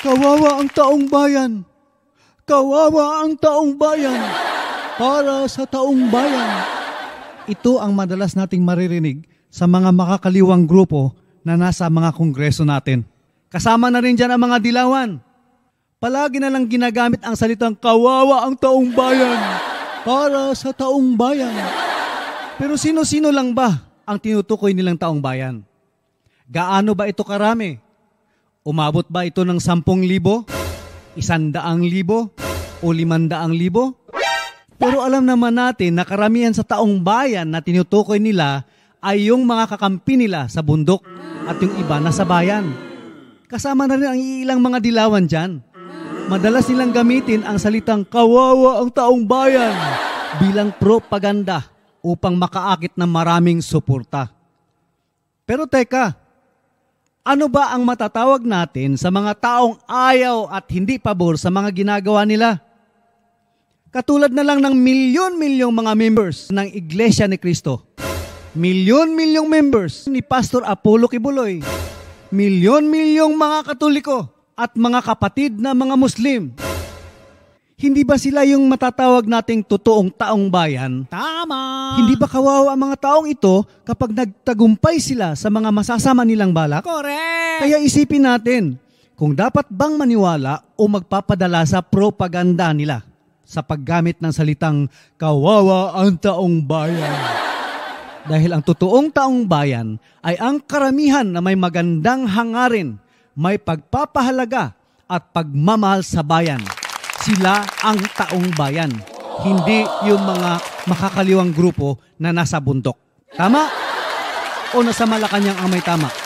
Kawawa ang taong bayan. Kawawa ang taong bayan. Para sa taong bayan. Ito ang madalas nating maririnig sa mga makakaliwang grupo na nasa mga kongreso natin. Kasama na rin dyan ang mga dilawan. Palagi na lang ginagamit ang salitang kawawa ang taong bayan. Para sa taong bayan. Pero sino-sino lang ba ang tinutukoy nilang taong bayan? Gaano ba ito karami? Umabot ba ito ng 10,000, 100,000, o 500,000? Pero alam naman natin na karamihan sa taong bayan na tinutukoy nila ay yung mga kakampi nila sa bundok at yung iba nasa bayan. Kasama na rin ang ilang mga dilawan dyan. Madalas nilang gamitin ang salitang kawawa ang taong bayan bilang propaganda upang makaakit ng maraming suporta. Pero teka, ano ba ang matatawag natin sa mga taong ayaw at hindi pabor sa mga ginagawa nila? Katulad na lang ng milyon-milyong mga members ng Iglesia ni Cristo. Milyon-milyong members ni Pastor Apollo Kibuloy. Milyon-milyong mga Katoliko at mga kapatid na mga Muslim. Hindi ba sila yung matatawag nating totoong taong bayan? Tama! Hindi ba kawawa ang mga taong ito kapag nagtagumpay sila sa mga masasama nilang balak? Correct! Kaya isipin natin, kung dapat bang maniwala o magpapadala sa propaganda nila sa paggamit ng salitang kawawa ang taong bayan. Dahil ang totoong taong bayan ay ang karamihan na may magandang hangarin, may pagpapahalaga at pagmamahal sa bayan. Sila ang taong bayan, hindi yung mga makakaliwang grupo na nasa bundok. Tama? O nasa Malacanang ang may tama?